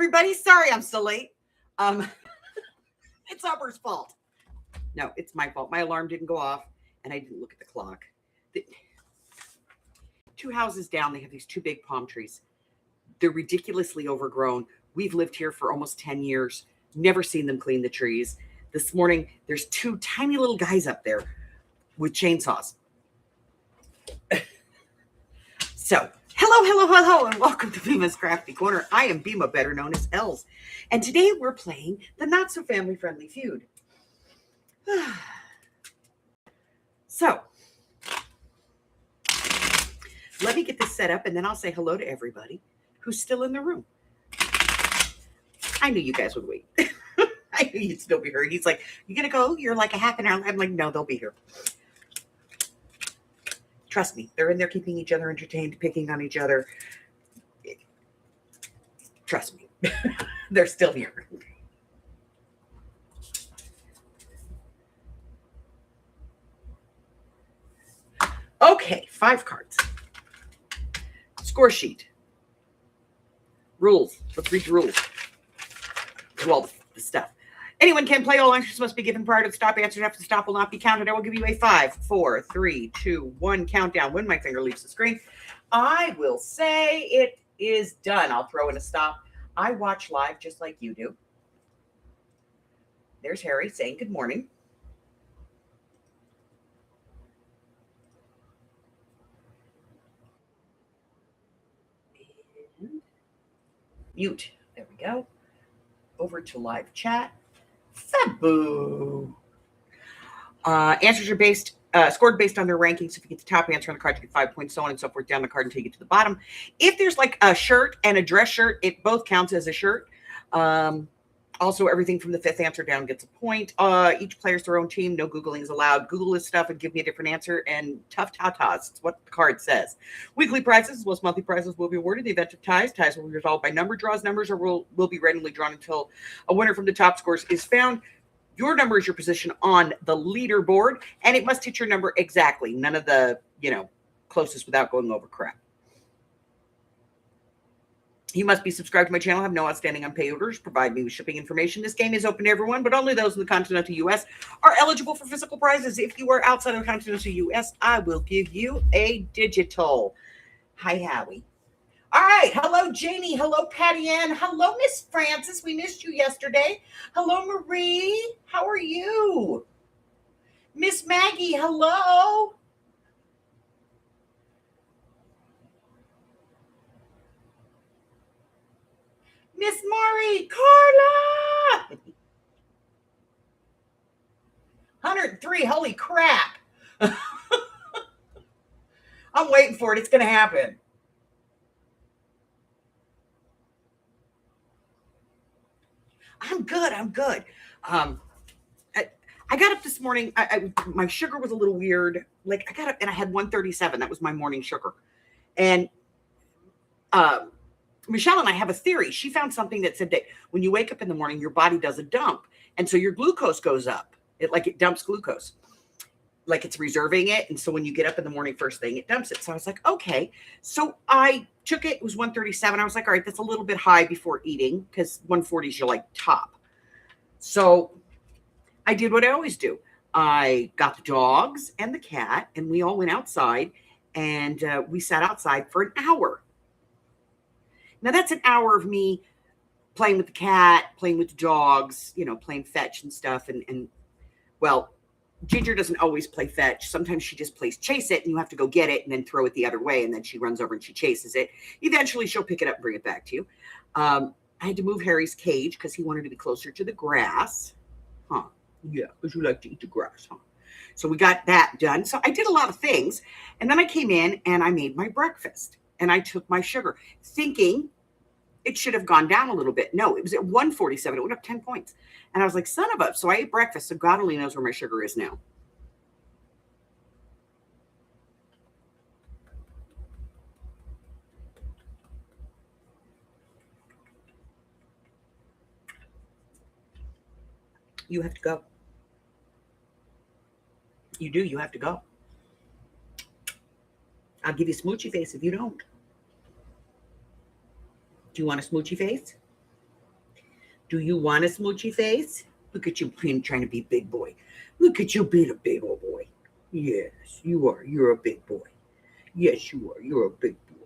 everybody. Sorry I'm so late. It's Aubrey's fault. No, it's my fault. My alarm didn't go off, and I didn't look at the clock. Two houses down, they have these two big palm trees. They're ridiculously overgrown. We've lived here for almost 10 years. Never seen them clean the trees. This morning, there's two tiny little guys up there with chainsaws. So, hello, and welcome to Bima's Crafty Corner. I am Bima, better known as Els. And today we're playing the not-so-family-friendly feud. So, let me get this set up, and then I'll say hello to everybody who's still in the room. I knew you guys would wait. I knew you'd still be here. He's like, you gonna go? You're like a half an hour. I'm like, no, they'll be here. Trust me, they're in there keeping each other entertained, picking on each other. Trust me, they're still here. Okay, 5 cards. Score sheet. Rules. Let's read the rules. Do all the stuff. Anyone can play. All answers must be given prior to the stop. Answers after the stop will not be counted. I will give you a 5, 4, 3, 2, 1 countdown. When my finger leaves the screen, I will say it is done. I'll throw in a stop. I watch live just like you do. There's Harry saying good morning. And mute. There we go. Over to live chat. Fabu. Answers are scored based on their rankings. If you get the top answer on the card, you get 5 points, so on and so forth down the card until you get to the bottom. If there's like a shirt and a dress shirt, it both counts as a shirt. Also, everything from the 5th answer down gets a point. Each player's their own team. No Googling is allowed. Google this stuff and give me a different answer. And tough tatas. It's what the card says. Weekly prizes as well as monthly prizes will be awarded in the event of ties. Ties will be resolved by number draws. Numbers will be randomly drawn until a winner from the top scores is found. Your number is your position on the leaderboard, and it must hit your number exactly. None of the, closest without going over crap. You must be subscribed to my channel, have no outstanding unpaid orders, provide me with shipping information. This game is open to everyone, but only those in the continental U.S. are eligible for physical prizes. If you are outside of the continental U.S., I will give you a digital. Hi, Howie. All right. Hello, Janie. Hello, Patty Ann. Hello, Miss Francis. We missed you yesterday. Hello, Marie. How are you? Miss Maggie, hello. Miss Maury, Carla. 103. Holy crap. I'm waiting for it. It's going to happen. I'm good. I got up this morning. My sugar was a little weird. Like I got up and I had 137. That was my morning sugar. And Michelle and I have a theory. She found something that said that when you wake up in the morning, your body does a dump. And so your glucose goes up. It dumps glucose. Like it's reserving it. And so when you get up in the morning, first thing, it dumps it. So I was like, okay. So I took it. It was 137. I was like, all right, that's a little bit high before eating because 140 is your like top. So I did what I always do. I got the dogs and the cat and we all went outside and we sat outside for an hour. Now that's an hour of me playing with the cat, playing with the dogs, playing fetch and stuff. And well, Ginger doesn't always play fetch. Sometimes she just plays chase it and you have to go get it and then throw it the other way. And then she runs over and she chases it. Eventually she'll pick it up and bring it back to you. I had to move Harry's cage because he wanted to be closer to the grass. Huh. Yeah, because you like to eat the grass, huh? So we got that done. So I did a lot of things. And then I came in and I made my breakfast. And I took my sugar, thinking it should have gone down a little bit. No, it was at 147. It went up 10 points. And I was like, son of a. So I ate breakfast. So God only knows where my sugar is now. You have to go. You do. You have to go. I'll give you smoochy face if you don't. Do you want a smoochy face? Do you want a smoochy face? Look at you trying to be big boy. Look at you being a big old boy. Yes, you are. You're a big boy. Yes, you are. You're a big boy.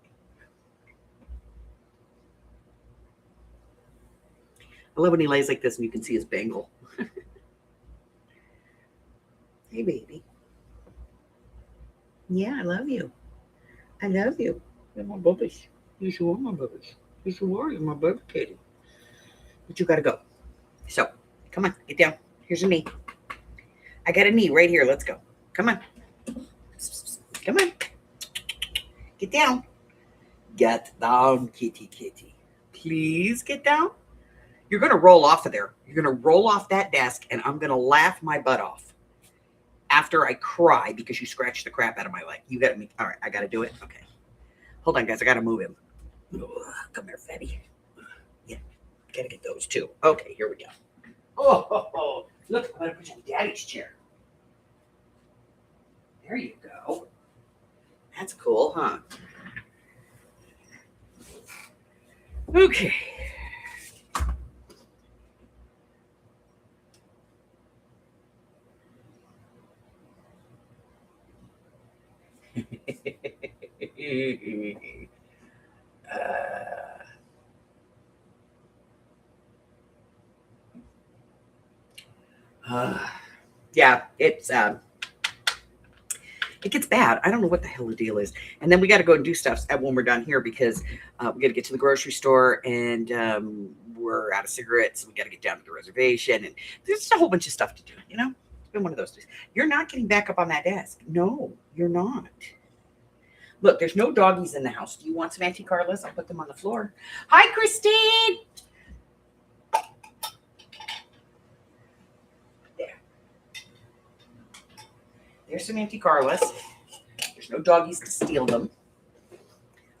I love when he lays like this and you can see his bangle. Hey, baby. Yeah, I love you. I love you. You're my bubbies. Yes, you are my bubbies. Yes, you are. You're my baby kitty. But you gotta go. So, come on, get down. Here's your knee. I got a knee right here. Let's go. Come on. Come on. Get down. Get down, kitty, kitty. Please get down. You're going to roll off of there. You're going to roll off that desk, and I'm going to laugh my butt off after I cry because you scratched the crap out of my leg. You got me. All right, I got to do it. Okay. Hold on, guys. I got to move him. Come here, fatty. Yeah, got to get those too. Okay, here we go. Oh, look, I'm going to put you in Daddy's chair. There you go. That's cool, huh? Okay. Yeah, it gets bad. I don't know what the hell the deal is. And then we got to go and do stuff when we're done here because we got to get to the grocery store and we're out of cigarettes. We got to get down to the reservation and there's just a whole bunch of stuff to do. You know, it's been one of those days. You're not getting back up on that desk. No, you're not. Look, there's no doggies in the house. Do you want some Auntie Carla's? I'll put them on the floor. Hi, Christine. There. There's some Auntie Carla's. There's no doggies to steal them.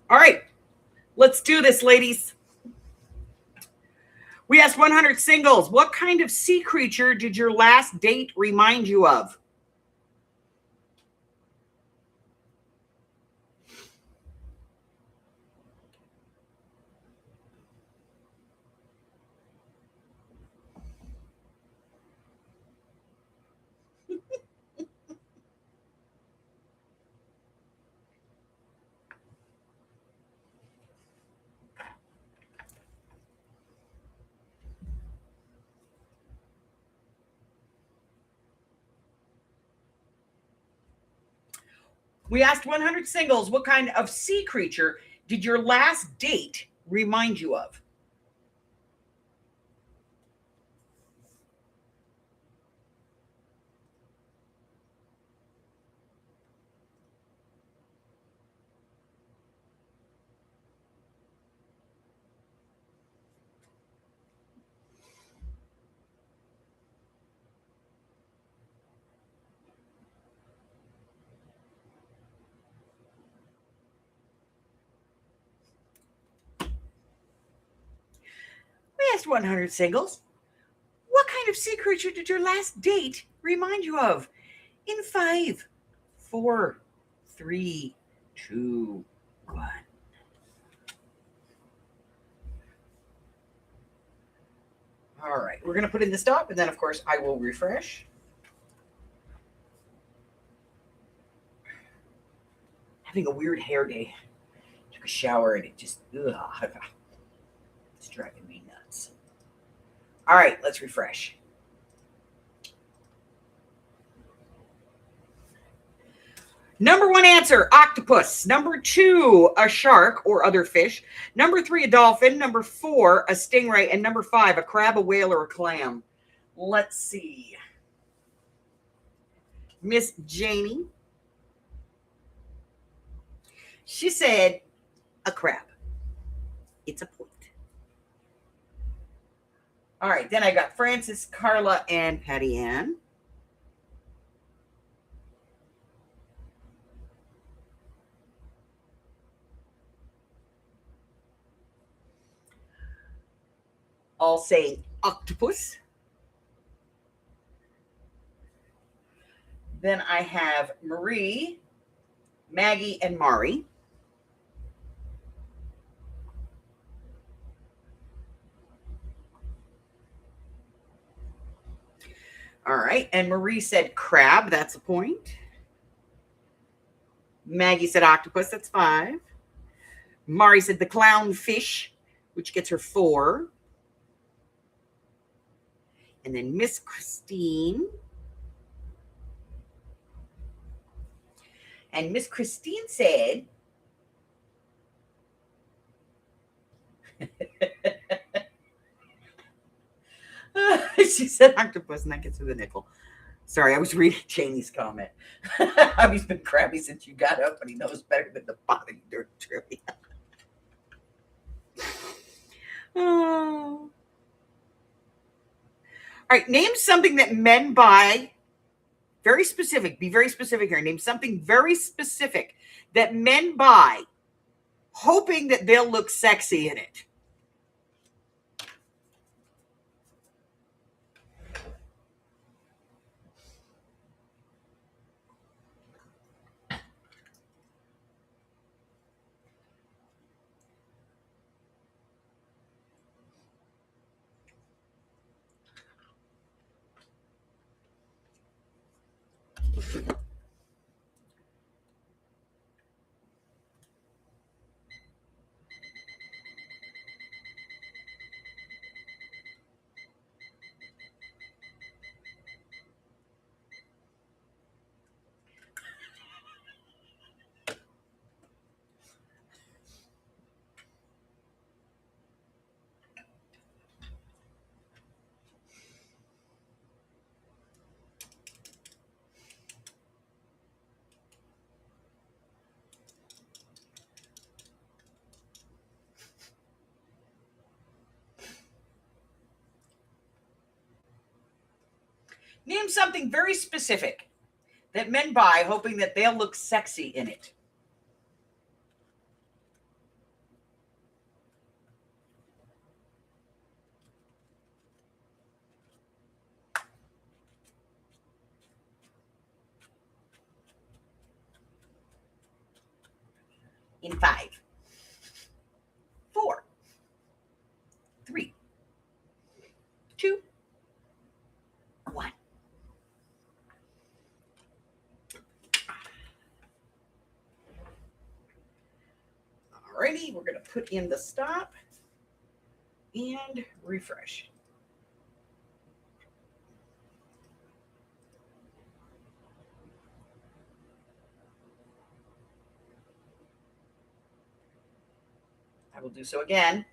All right. Let's do this, ladies. We asked 100 singles. What kind of sea creature did your last date remind you of? We asked 100 singles, what kind of sea creature did your last date remind you of? We asked 100 singles, what kind of sea creature did your last date remind you of? In 5, 4, 3, 2, 1. All right, we're going to put in the stop, and then, of course, I will refresh. Having a weird hair day. Took a shower, and it just, it's driving me nuts. All right, let's refresh. Number 1 answer, octopus. Number 2, a shark or other fish. Number 3, a dolphin. Number 4, a stingray. And number 5, a crab, a whale, or a clam. Let's see. Miss Janie. She said a crab. It's a point. All right, then I got Francis, Carla, and Patty Ann. All saying octopus. Then I have Marie, Maggie, and Mari. All right. And Marie said crab. That's a point. Maggie said octopus. That's 5. Mari said the clownfish, which gets her 4. And then Miss Christine. And Miss Christine said, she said octopus, and that gets her the nickel. Sorry, I was reading Janie's comment. He's been crabby since you got up, and he knows better than the bottom dirt trivia. Oh. All right, name something that men buy. Very specific. Be very specific here. Name something very specific that men buy, hoping that they'll look sexy in it. Name something very specific that men buy, hoping that they'll look sexy in it. In 5, 4, 3, 2, 1. Alrighty, we're going to put in the stop and refresh. I will do so again.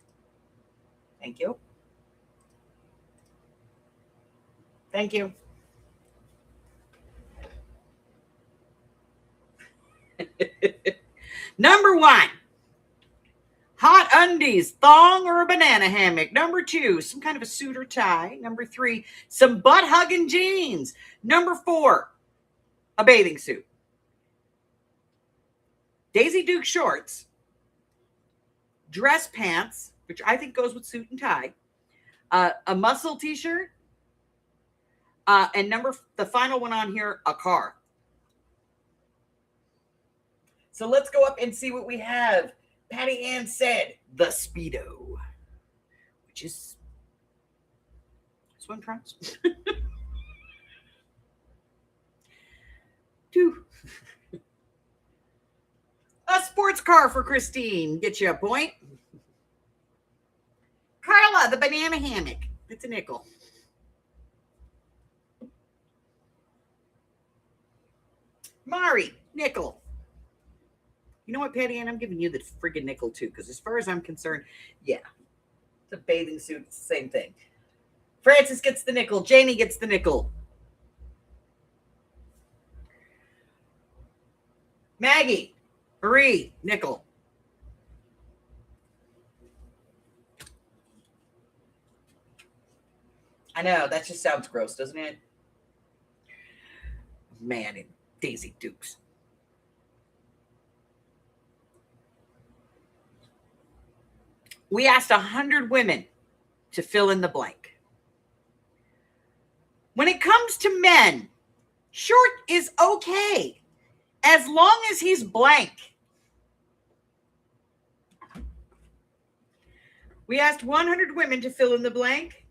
Thank you. Thank you. Number 1, hot undies, thong or a banana hammock. Number 2, some kind of a suit or tie. Number 3, some butt-hugging jeans. Number 4, a bathing suit. Daisy Duke shorts, dress pants, which I think goes with suit and tie, a muscle t-shirt, and the final one on here, a car. So let's go up and see what we have. Patty Ann said the Speedo, which is swim trunks. 2. A sports car for Christine. Get you a point. Carla, the banana hammock. It's a nickel. Mari, nickel. You know what, Patty Ann? I'm giving you the friggin' nickel too, because as far as I'm concerned, yeah, it's a bathing suit. It's the same thing. Francis gets the nickel. Janie gets the nickel. Maggie, Marie, nickel. I know, that just sounds gross, doesn't it? Man, and Daisy Dukes. We asked 100 women to fill in the blank. When it comes to men, short is okay as long as he's blank. We asked 100 women to fill in the blank.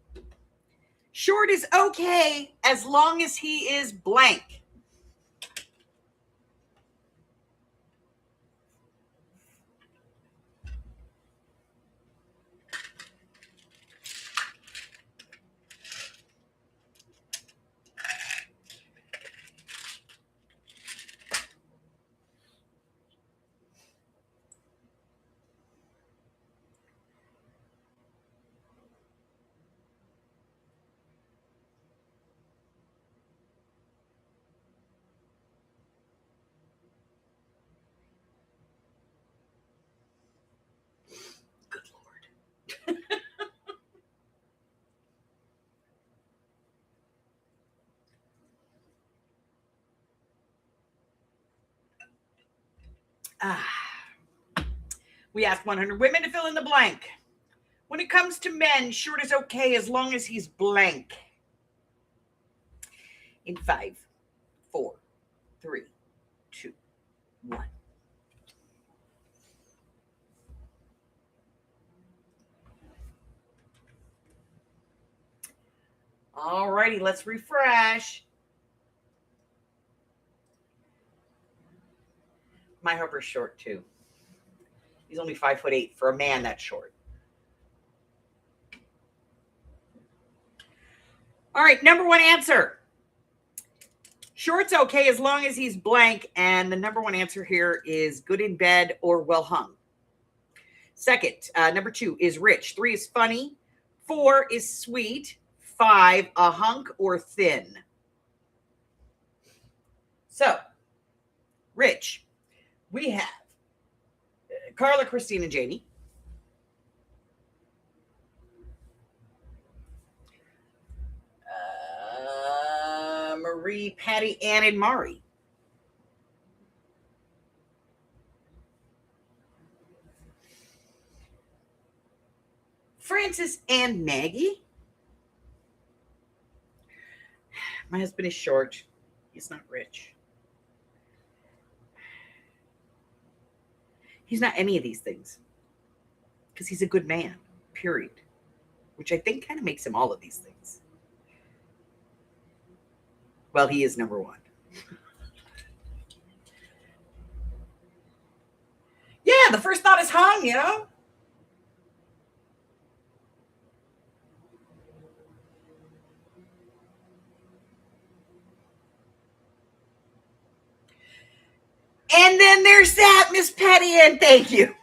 Short is okay as long as he is blank. Good Lord. We asked 100 women to fill in the blank. When it comes to men, short is okay as long as he's blank. In 5, 4, 3, 2, 1. All righty, let's refresh. My Harper's short too. He's only 5'8" for a man. That's short. All right, number one answer. Short's okay as long as he's blank, and the number one answer here is good in bed or well hung. Second, number 2 is rich. 3 is funny. 4 is sweet. 5, a hunk or thin. So, rich. We have Carla, Christine, and Jamie. Marie, Patty, Ann, and Mari. Francis and Maggie. My husband is short. He's not rich. He's not any of these things because he's a good man, period. Which I think kind of makes him all of these things. Well, he is number 1. Yeah, the first thought is hung, you know? And then there's that, Miss Patty Ann. Thank you.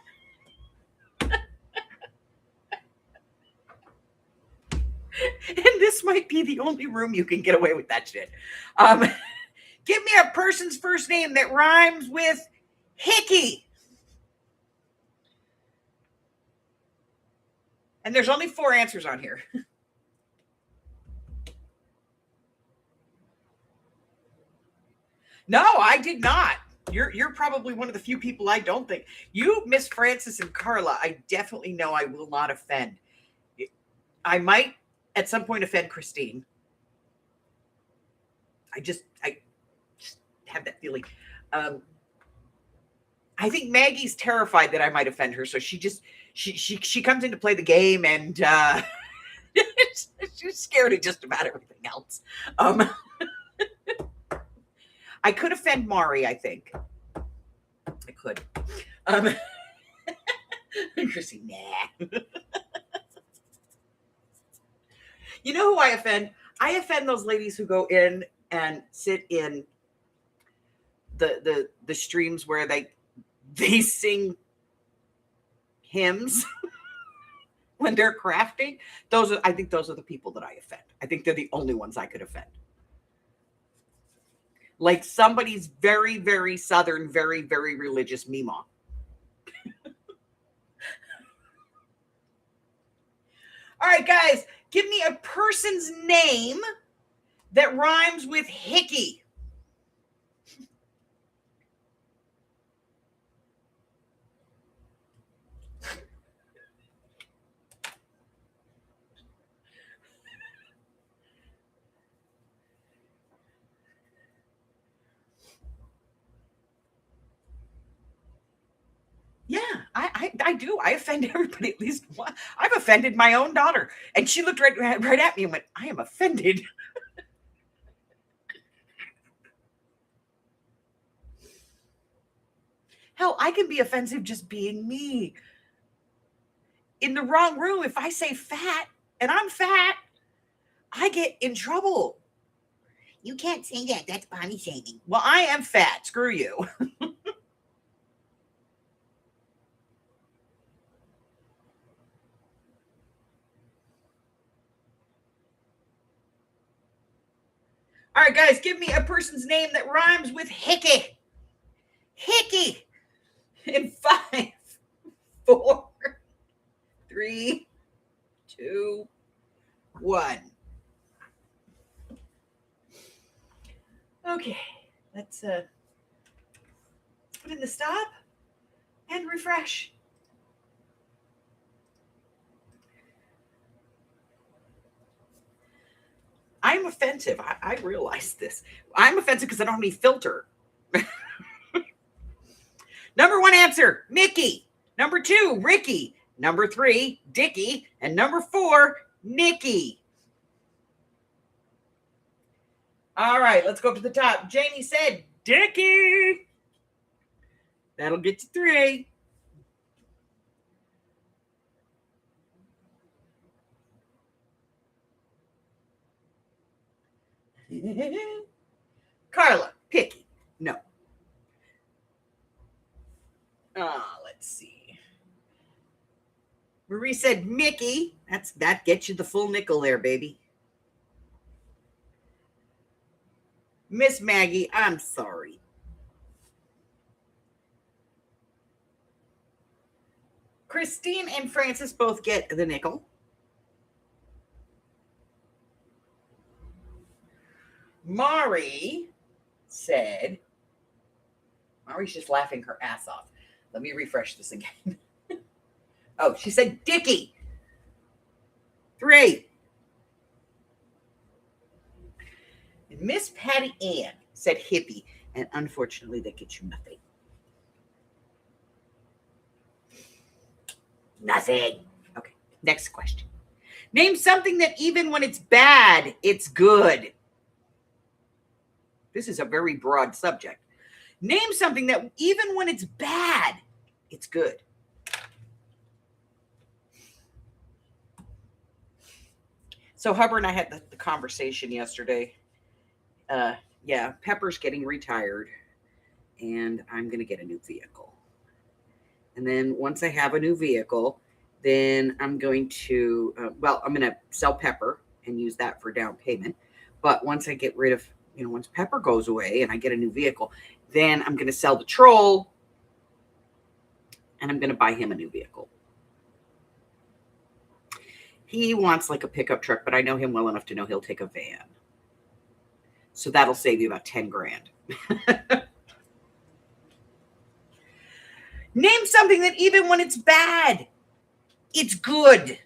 And this might be the only room you can get away with that shit. Give me a person's first name that rhymes with Hickey. And there's only 4 answers on here. No, I did not. You're probably one of the few people I don't think. You, Miss Francis and Carla, I definitely know I will not offend. I might at some point offend Christine. I just have that feeling. I think Maggie's terrified that I might offend her, so she comes in to play the game, and she's scared of just about everything else. I could offend Mari, I think. I could. Chrissy, nah. You know who I offend? I offend those ladies who go in and sit in the streams where they sing hymns when they're crafting. I think those are the people that I offend. I think they're the only ones I could offend. Like somebody's very, very Southern, very, very religious Meemaw. All right, guys, give me a person's name that rhymes with Hickey. Yeah, I do. I offend everybody at least once. I've offended my own daughter. And she looked right at me and went, I am offended. Hell, I can be offensive just being me. In the wrong room, if I say fat and I'm fat, I get in trouble. You can't say that. That's body shaming. Well, I am fat. Screw you. All right, guys, give me a person's name that rhymes with hickey. Hickey. In 5, 4, 3, 2, 1. Okay, let's put in the stop and refresh. I'm offensive. I realize this. I'm offensive because I don't have any filter. Number 1 answer, Mickey. Number 2, Ricky. Number 3, Dickie. And number 4, Nikki. All right, let's go up to the top. Jamie said, Dickie. That'll get you 3. Carla, Picky. No. Let's see. Marie said Mickey. That gets you the full nickel there, baby. Miss Maggie, I'm sorry. Christine and Francis both get the nickel. Mari said, Mari's just laughing her ass off. Let me refresh this again. Oh, she said Dickie. 3. And Miss Patty Ann said hippie. And unfortunately, that gets you nothing. Nothing. Okay, next question. Name something that even when it's bad, it's good. This is a very broad subject. Name something that even when it's bad, it's good. So Hubbard and I had the conversation yesterday. Yeah, Pepper's getting retired, and I'm going to get a new vehicle. And then once I have a new vehicle, then I'm going to, I'm going to sell Pepper and use that for down payment. But once I get rid of, once Pepper goes away and I get a new vehicle, then I'm going to sell the Troll and I'm going to buy him a new vehicle. He wants like a pickup truck, but I know him well enough to know he'll take a van. So that'll save you about 10 grand. Name something that even when it's bad, it's good.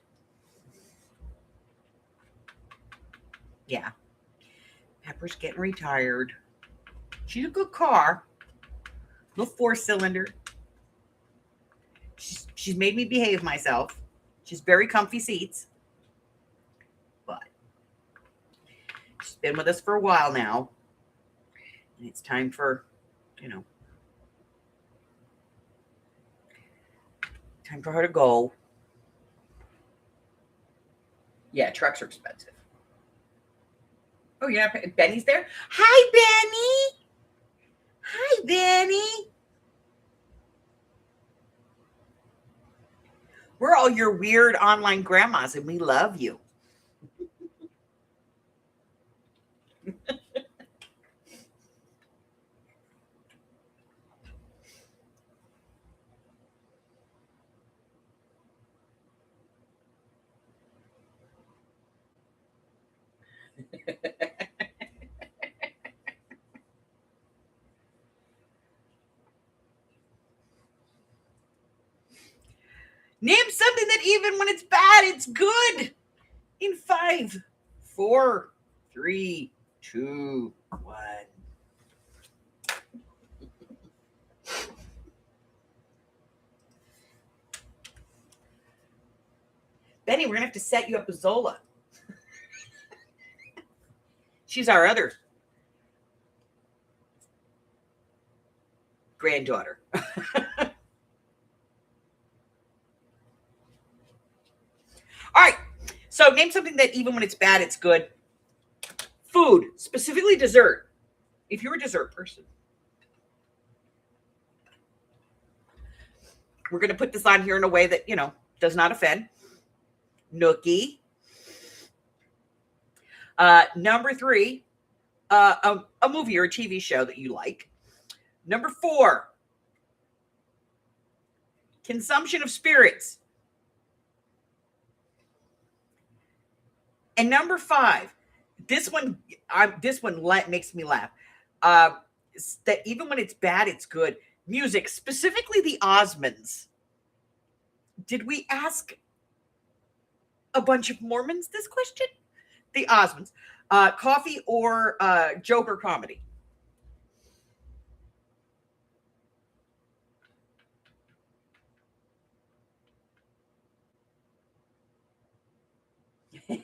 Yeah. Pepper's getting retired. She's a good car. Little 4-cylinder. She's made me behave myself. She's very comfy seats. But she's been with us for a while now. And it's time for, time for her to go. Yeah, trucks are expensive. Oh, yeah, Benny's there. Hi, Benny. Hi, Benny. We're all your weird online grandmas, and we love you. Name something that even when it's bad, it's good. In 5, 4, 3, 2, 1. Benny, we're going to have to set you up with Zola. She's our other granddaughter. All right. So name something that even when it's bad, it's good. Food, specifically dessert. If you're a dessert person. We're going to put this on here in a way that, does not offend. Nookie. Number 3, a movie or a TV show that you like. Number 4, consumption of spirits. And number 5, this one makes me laugh. That even when it's bad, it's good. Music, specifically the Osmonds. Did we ask a bunch of Mormons this question? The Osmonds. Coffee or joke or comedy? All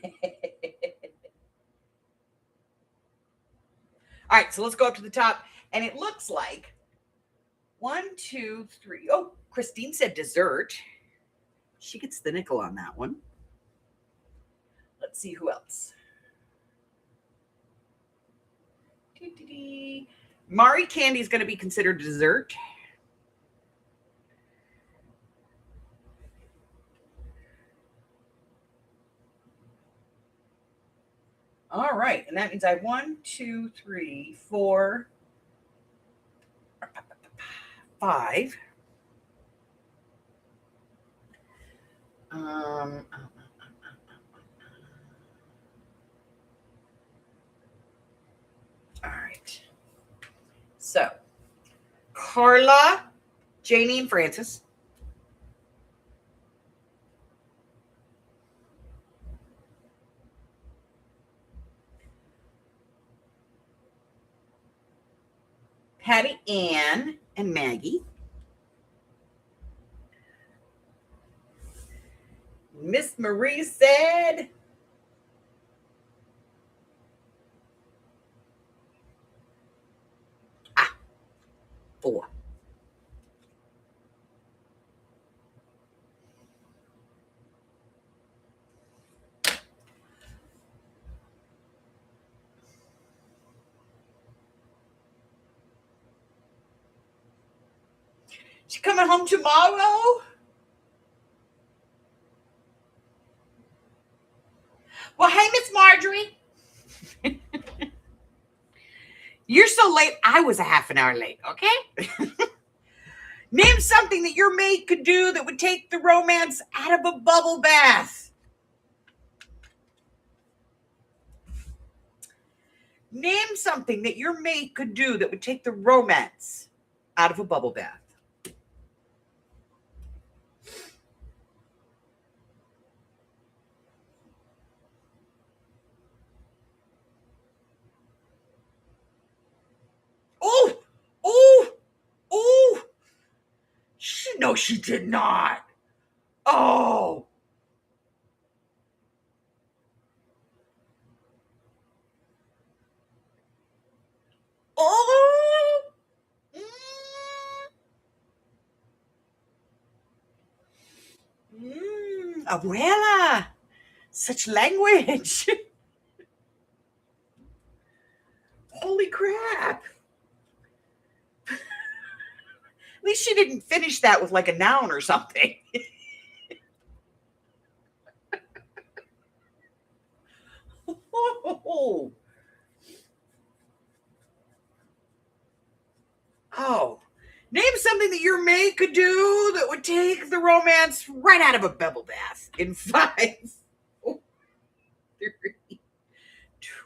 right, so let's go up to the top. And it looks like 1, 2, 3. Oh, Christine said dessert. She gets the nickel on that one. Let's see who else. Mari candy is going to be considered dessert. All right, and that means I have 1, 2, 3, 4, 5. All right. So, Carla, Janie, and Francis. Patty Ann and Maggie. Miss Marie said 4. She coming home tomorrow? Well, hey, Miss Marjorie. You're so late. I was a half an hour late, okay? Name something that your maid could do that would take the romance out of a bubble bath. Name something that your maid could do that would take the romance out of a bubble bath. Oh, oh, oh. No, she did not. Oh. Oh. Abuela. Such language. Holy crap. At least she didn't finish that with like a noun or something. Oh. Name something that your maid could do that would take the romance right out of a bubble bath in 5, 4, 3,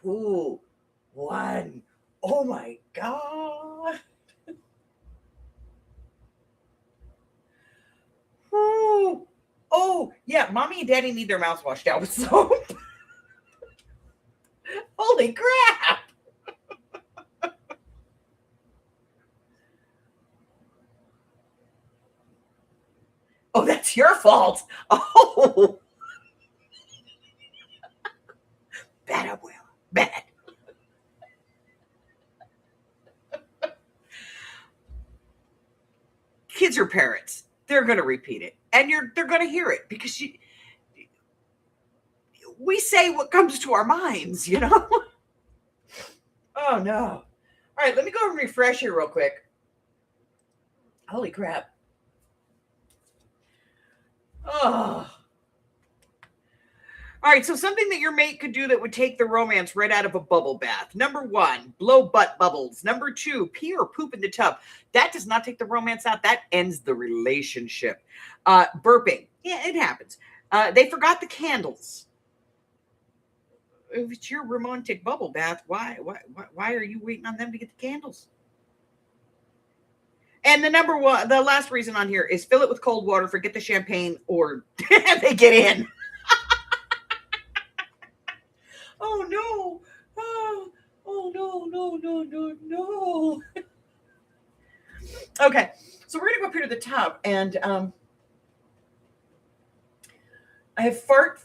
2, 1. Oh my God. Oh, yeah. Mommy and Daddy need their mouths washed out with soap. Holy crap. Oh, that's your fault. Oh. Bad, abuela. Bad. Kids are parents. They're going to repeat it. And they're going to hear it because we say what comes to our minds, you know? Oh, no. All right, let me go and refresh here real quick. Holy crap. Oh. All right, so something that your mate could do that would take the romance right out of a bubble bath. Number 1, blow butt bubbles. Number 2, pee or poop in the tub. That does not take the romance out. That ends the relationship. Burping. Yeah, it happens. They forgot the candles. If it's your romantic bubble bath, why are you waiting on them to get the candles? And the last reason on here is fill it with cold water, forget the champagne, or they get in. Oh no. Oh no. Okay, so we're gonna go up here to the top, and I have fart.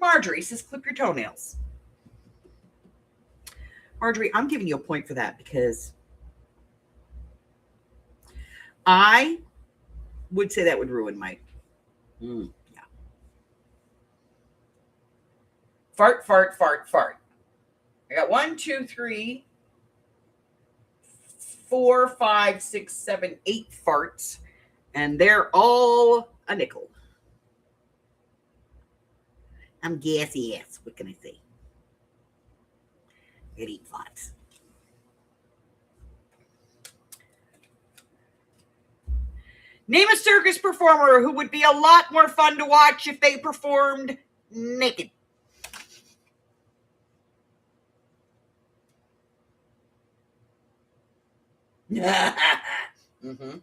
Marjorie says clip your toenails. Marjorie, I'm giving you a point for that because I would say that would ruin my yeah. Fart. I got 1, 2, 3, 4, 5, 6, 7, 8 farts, and they're all a nickel. I'm gassy ass. What can I say? I eat farts. Name a circus performer who would be a lot more fun to watch if they performed naked. Mm-hmm.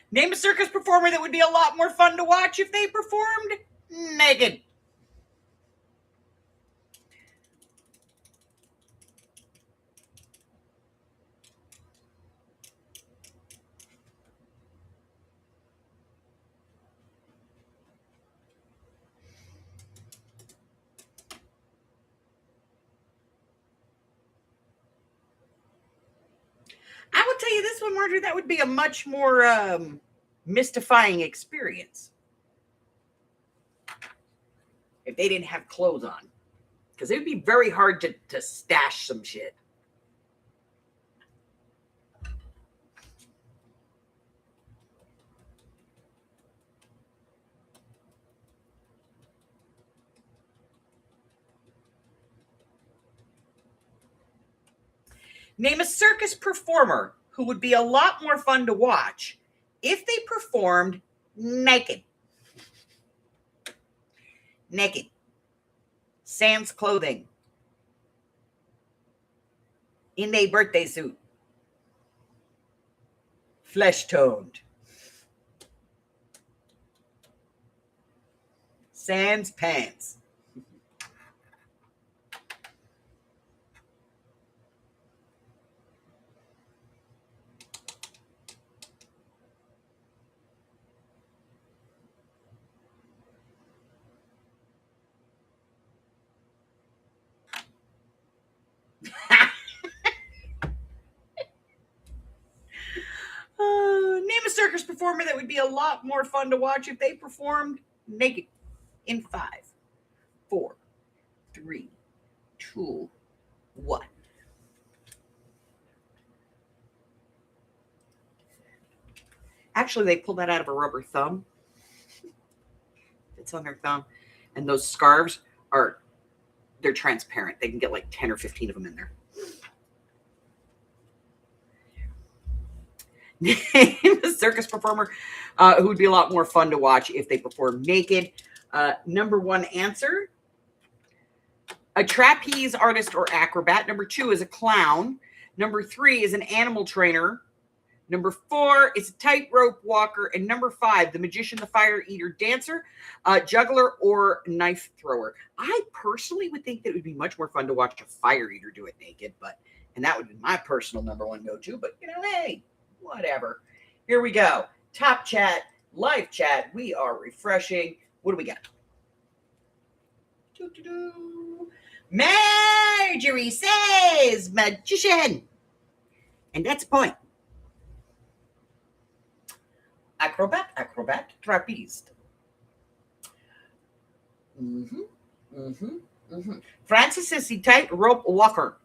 Name a circus performer that would be a lot more fun to watch if they performed naked. I will tell you this one, Marjorie, that would be a much more mystifying experience if they didn't have clothes on. Because it would be very hard to stash some shit. Name a circus performer who would be a lot more fun to watch if they performed naked. Naked. Sans clothing. In a birthday suit. Flesh toned. Sans pants. Name a circus performer that would be a lot more fun to watch if they performed naked. In 5, 4, 3, 2, 1. Actually, they pull that out of a rubber thumb. It's on their thumb. And those scarves they're transparent. They can get like 10 or 15 of them in there. Name a circus performer who would be a lot more fun to watch if they performed naked. Number 1 answer, a trapeze artist or acrobat. Number 2 is a clown. Number 3 is an animal trainer. Number 4 is a tightrope walker. And number 5, the magician, the fire eater, dancer, juggler, or knife thrower. I personally would think that it would be much more fun to watch a fire eater do it naked, and that would be my personal number 1 go-to. But, hey, whatever. Here we go. top chat, live chat. We are refreshing. What do we got? Marjorie says magician. And that's a point. Acrobat, trapeze. Francis says he tightrope walker.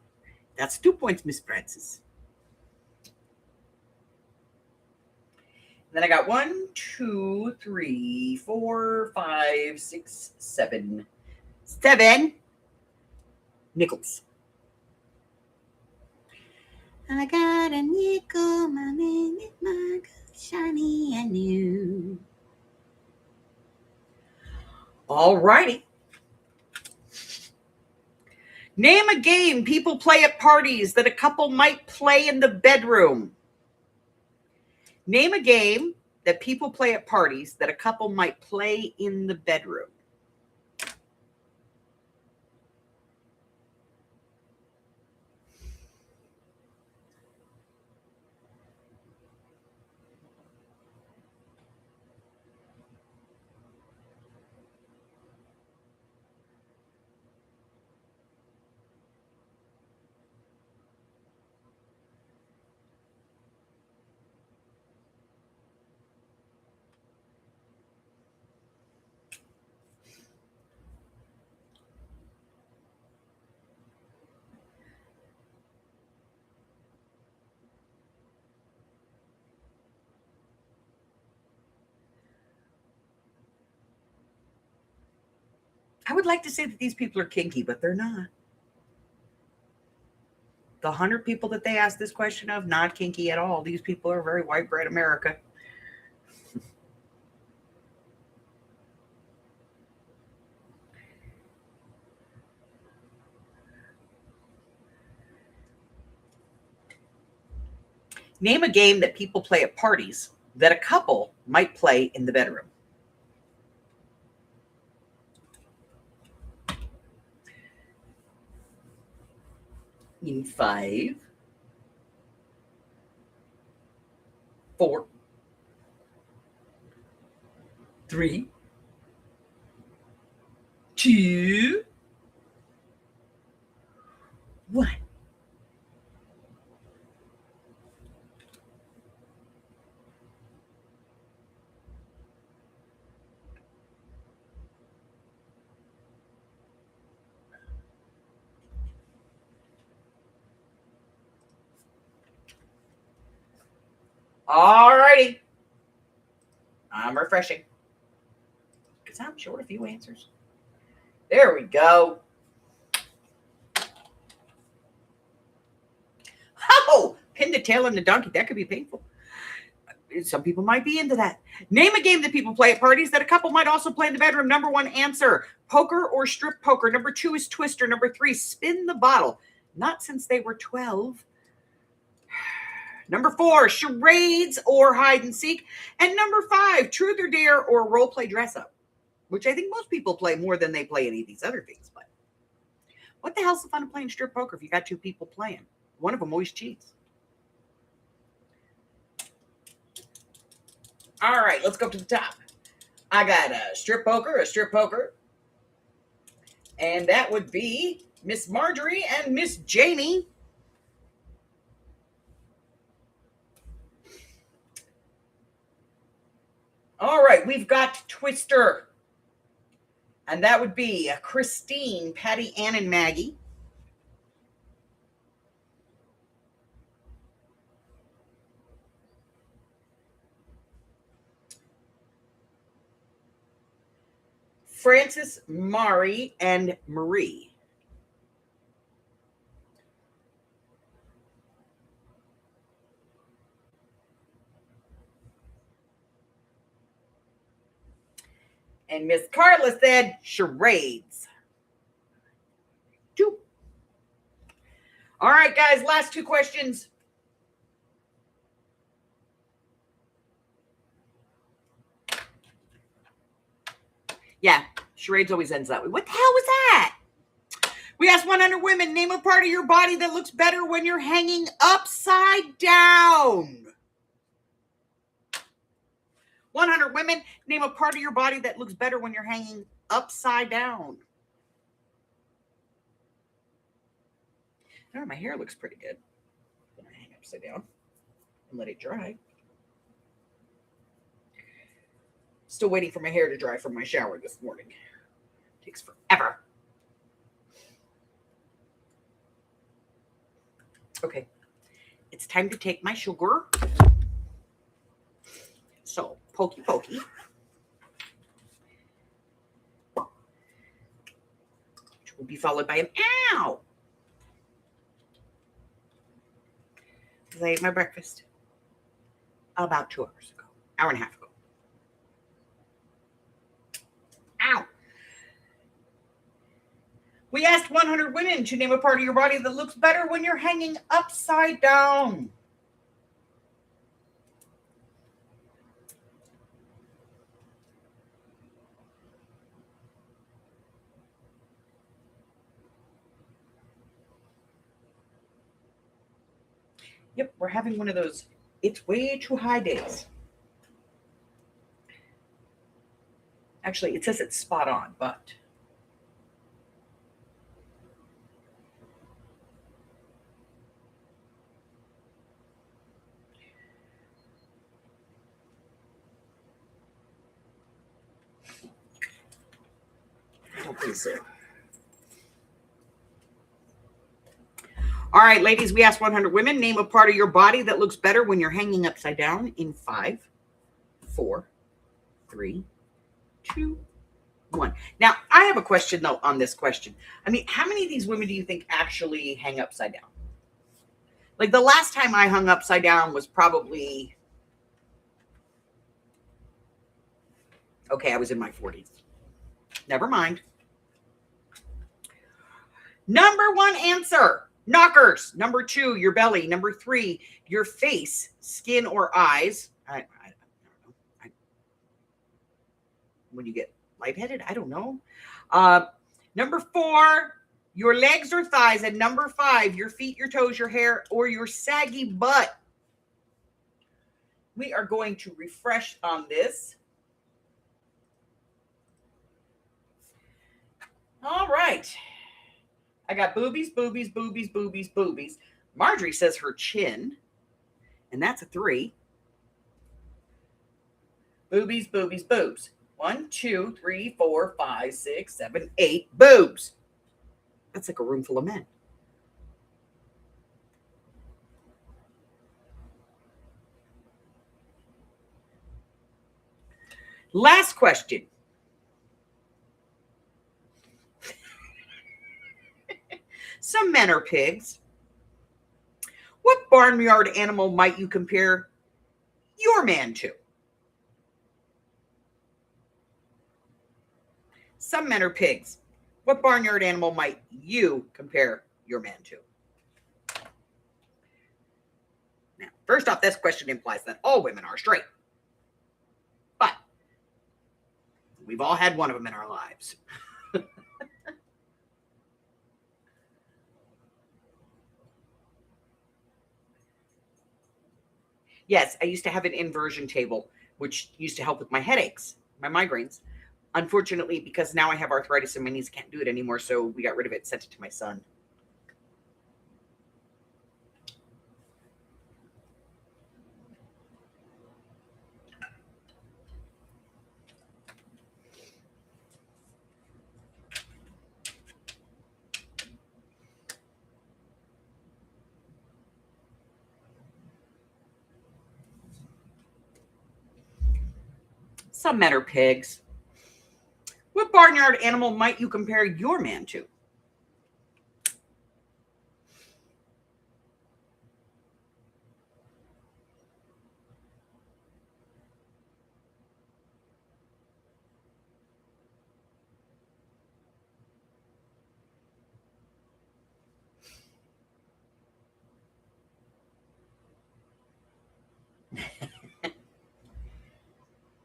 That's 2 points, Miss Francis. Then I got 1, 2, 3, 4, 5, 6, 7. 7 nickels. I got a nickel, my name is Mark, shiny and new. All righty. Name a game people play at parties that a couple might play in the bedroom. Name a game that people play at parties that a couple might play in the bedroom. I would like to say that these people are kinky, but they're not. The 100 people that they asked this question of, not kinky at all. These people are very white bread America. Name a game that people play at parties that a couple might play in the bedroom. In 5, 4, 3, 2, 1. All righty. I'm refreshing because I'm short a few answers. There we go. Oh, pin the tail on the donkey. That could be painful. Some people might be into that. Name a game that people play at parties that a couple might also play in the bedroom. Number 1 answer, poker or strip poker. Number 2 is Twister. Number 3, spin the bottle. Not since they were 12. Number 4, charades or hide and seek. And number 5, truth or dare or role play dress up, which I think most people play more than they play any of these other things. But what the hell's the fun of playing strip poker if you got 2 people playing? One of them always cheats. All right, let's go to the top. I got a strip poker. And that would be Miss Marjorie and Miss Jamie. All right, we've got Twister. And that would be Christine, Patty, Ann, and Maggie. Francis, Mari, and Marie. And Miss Carla said charades. 2. All right, guys, last 2 questions. Yeah, charades always ends that way. What the hell was that? We asked 100 women, name a part of your body that looks better when you're hanging upside down. 100 women, name a part of your body that looks better when you're hanging upside down. Oh, my hair looks pretty good when I hang upside down and let it dry. Still waiting for my hair to dry from my shower this morning. It takes forever. Okay, it's time to take my sugar. So, pokey pokey. Which will be followed by an ow. Because I ate my breakfast about 2 hours ago, hour and a half ago. Ow. We asked 100 women to name a part of your body that looks better when you're hanging upside down. Yep, we're having one of those it's way too high days. Actually, it says it's spot on, but hopefully so. All right, ladies, we asked 100 women, name a part of your body that looks better when you're hanging upside down in 5, 4, 3, 2, 1. Now, I have a question, though, on this question. I mean, how many of these women do you think actually hang upside down? Like, the last time I hung upside down was probably, okay, I was in my 40s. Never mind. Number 1 answer. Knockers. Number 2, your belly. Number 3, your face, skin, or eyes. I don't know. When you get lightheaded, I don't know. Number 4, your legs or thighs. And number 5, your feet, your toes, your hair, or your saggy butt. We are going to refresh on this. All right. I got boobies, boobies, boobies, boobies, boobies. Marjorie says her chin, and that's a 3. Boobies, boobies, boobs. 1, 2, 3, 4, 5, 6, 7, 8 boobs. That's like a room full of men. Last question. Some men are pigs. What barnyard animal might you compare your man to? Some men are pigs. What barnyard animal might you compare your man to? Now, first off, this question implies that all women are straight. But we've all had one of them in our lives. Yes, I used to have an inversion table, which used to help with my headaches, my migraines. Unfortunately, because now I have arthritis and my knees can't do it anymore, so we got rid of it, sent it to my son. Some men are pigs. What barnyard animal might you compare your man to?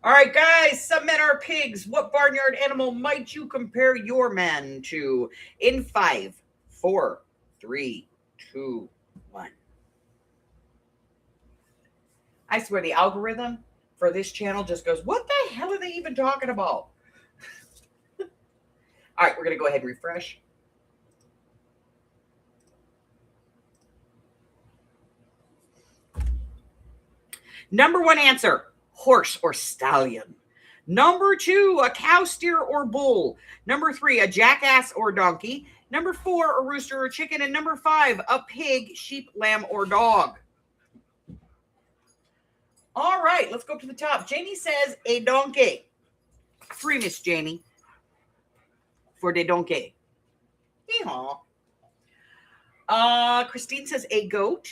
All right, guys, some men are pigs. What barnyard animal might you compare your man to? In 5, 4, 3, 2, 1. I swear the algorithm for this channel just goes, what the hell are they even talking about? All right, we're going to go ahead and refresh. Number 1 answer, horse or stallion. Number 2, a cow, steer, or bull. Number 3, a jackass or donkey. Number 4, a rooster or chicken. And number 5, a pig, sheep, lamb, or dog. All right, let's go up to the top. Jamie says a donkey. 3, Miss Jamie, for the donkey. Yeehaw. Christine says a goat.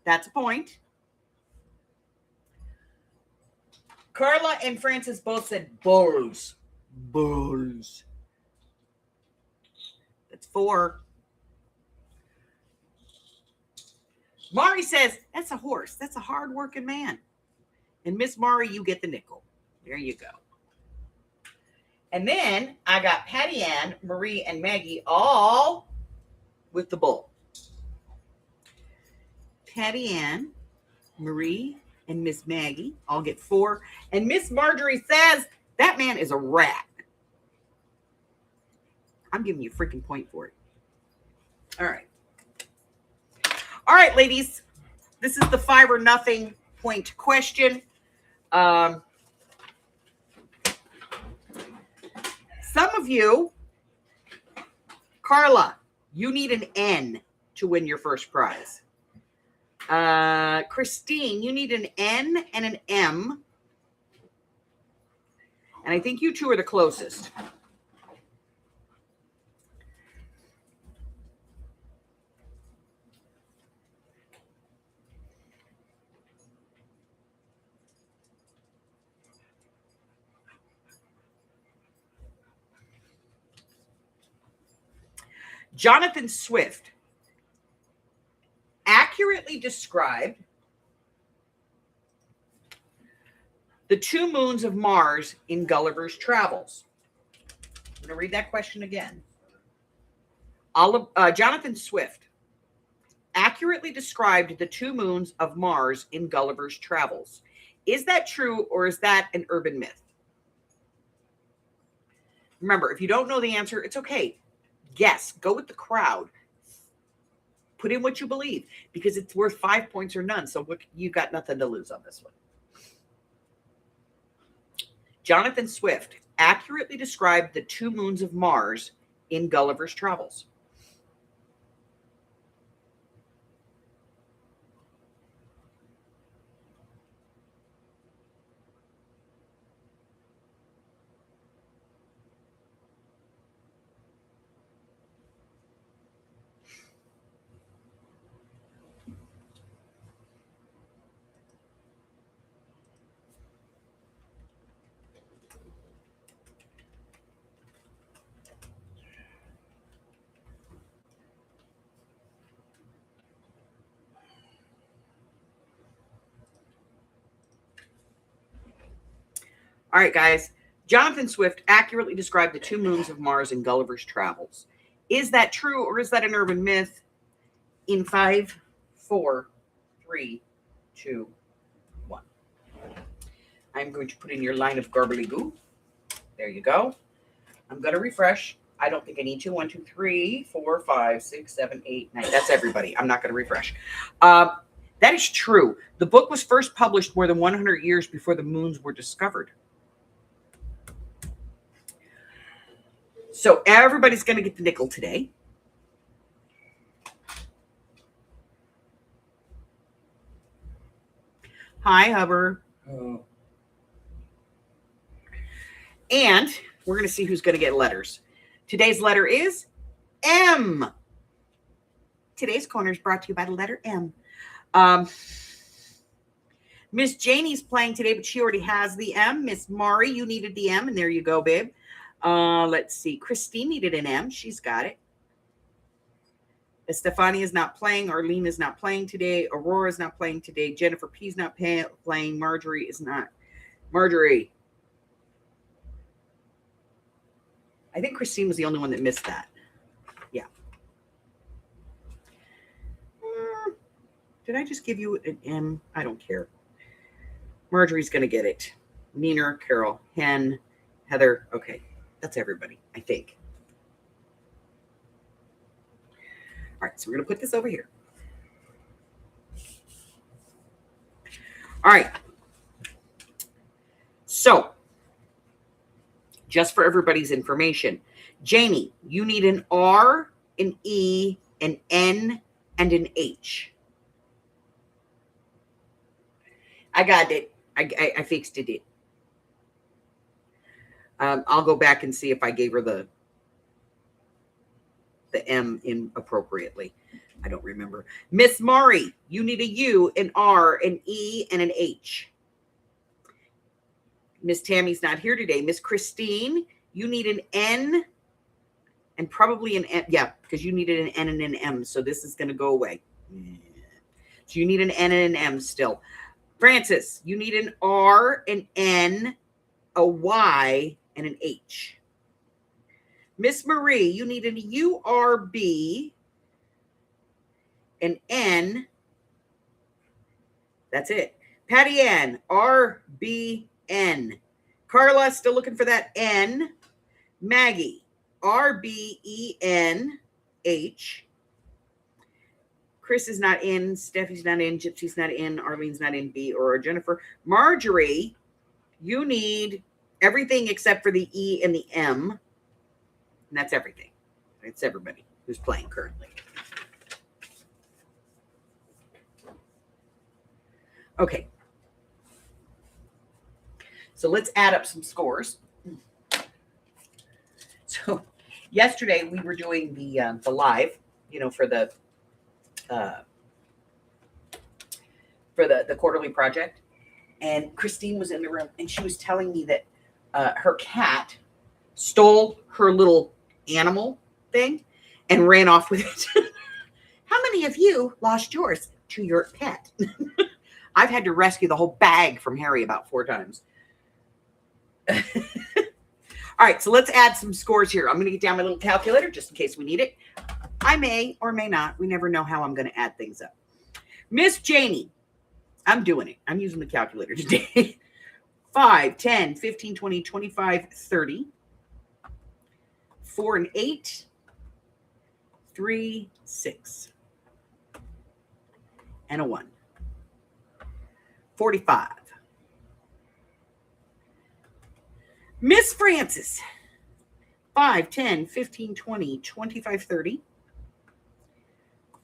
That's a point. Carla and Francis both said bulls. Bulls. That's 4. Mari says, that's a horse. That's a hard-working man. And Miss Mari, you get the nickel. There you go. And then I got Patty Ann, Marie, and Maggie all with the bull. Patty Ann, Marie, and Miss Maggie all get 4. And Miss Marjorie says, that man is a rat. I'm giving you a freaking point for it. All right. All right, ladies. This is the 5 or nothing point question. Some of you, Carla, you need an N to win your first prize. Christine, you need an N and an M. And I think you two are the closest. Jonathan Swift accurately described the 2 moons of Mars in Gulliver's Travels. I'm going to read that question again. Jonathan Swift accurately described the 2 moons of Mars in Gulliver's Travels. Is that true, or is that an urban myth? Remember, if you don't know the answer, it's okay. Guess. Go with the crowd. Put in what you believe, because it's worth 5 points or none. So you got nothing to lose on this one. Jonathan Swift accurately described the 2 moons of Mars in Gulliver's Travels. All right, guys. Jonathan Swift accurately described the 2 moons of Mars in Gulliver's Travels. Is that true, or is that an urban myth? In 5, 4, 3, 2, 1. I'm going to put in your line of garbly-goo. There you go. I'm going to refresh. I don't think I need to. 1, 2, 3, 4, 5, 6, 7, 8, 9. That's everybody. I'm not going to refresh. That is true. The book was first published more than 100 years before the moons were discovered. So everybody's going to get the nickel today. Hi, Hubbard. Oh. And we're going to see who's going to get letters. Today's letter is M. Today's corner is brought to you by the letter M. Miss Janie's playing today, but she already has the M. Miss Mari, you needed the M, and there you go, babe. Let's see. Christine needed an M. She's got it. Estefania is not playing. Arlene is not playing today. Aurora is not playing today. Jennifer P is not playing. Marjorie is not. Marjorie. I think Christine was the only one that missed that. Yeah. Did I just give you an M? I don't care. Marjorie's going to get it. Neener, Carol, Hen, Heather. Okay, that's everybody, I think. All right, so we're going to put this over here. All right. So, just for everybody's information, Janie, you need an R, an E, an N, and an H. I got it. I fixed it. I'll go back and see if I gave her the M inappropriately. I don't remember. Miss Mari, you need a U, an R, an E, and an H. Miss Tammy's not here today. Miss Christine, you need an N and probably an M. Yeah, because you needed an N and an M. So this is going to go away. So you need an N and an M still. Francis, you need an R, an N, a Y, and an H. Miss Marie, you need an URB, an N. That's it. Patty Ann, RBN. Carla, still looking for that N. Maggie, RBENH. Chris is not in. Steffi's not in. Gypsy's not in. Arlene's not in. B or Jennifer. Marjorie, you need everything except for the E and the M. And that's everything. It's everybody who's playing currently. Okay. So let's add up some scores. So yesterday we were doing the live, for the quarterly project, and Christine was in the room and she was telling me that her cat stole her little animal thing and ran off with it. How many of you lost yours to your pet? I've had to rescue the whole bag from Harry about 4 times. All right, so let's add some scores here. I'm going to get down my little calculator just in case we need it. I may or may not. We never know how I'm going to add things up. Miss Janie, I'm doing it. I'm using the calculator today. 5, 10, 15, 20, 25, 30. 4 and 8. 3, 6. And a 1. 45. Miss Francis, 5, 10, 15, 20, 25, 30.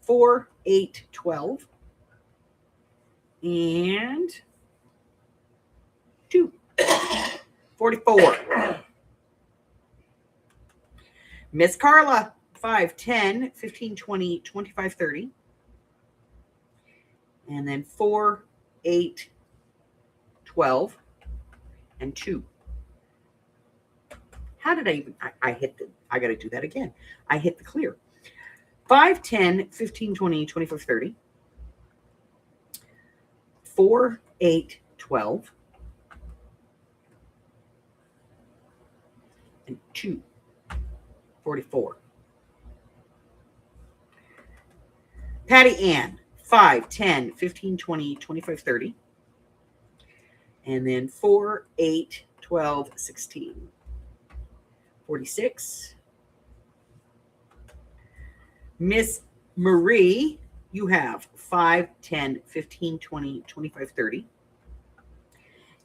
4, 8, 12. And 2. 44. Miss Carla, 5, 10, 15, 20, 25, 30. And then 4, 8, 12, and 2. How did I even, I hit the, I got to do that again. I hit the clear. 5, 10, 15, 20, 25, 30. 4, 8, 12. And 2, 44. Patty Ann, 5, 10, 15, 20, 25, 30. And then 4, 8, 12, 16. 46. Miss Marie, you have 5, 10, 15, 20, 25, 30.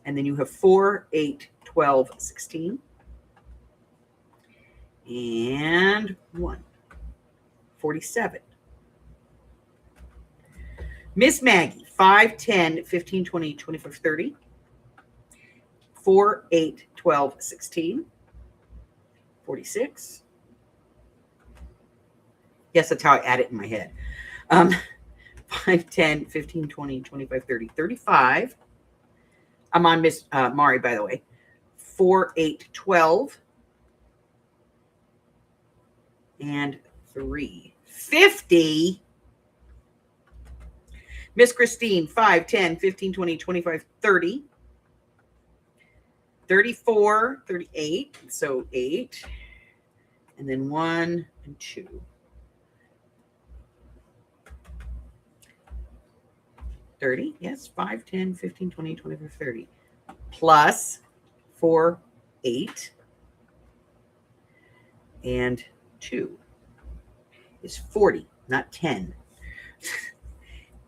And then you have 4, 8, 12, 16. And 1. 47. Miss Maggie, 5, 10, 15, 20, 25, 30. 4, 8, 12, 16. 46. Yes, that's how I add it in my head. 5, 10, 15, 20, 25, 30, 35. I'm on Miss Mari, by the way. 4, 8, 12. And 3. 50. Miss Christine, 5, 10, 15, 20, 25, 30. 34, 38. So 8. And then 1 and 2. 30. Yes, 5, 10, 15, 20, 25, 30. Plus 4, 8. And 2 is 40, not 10.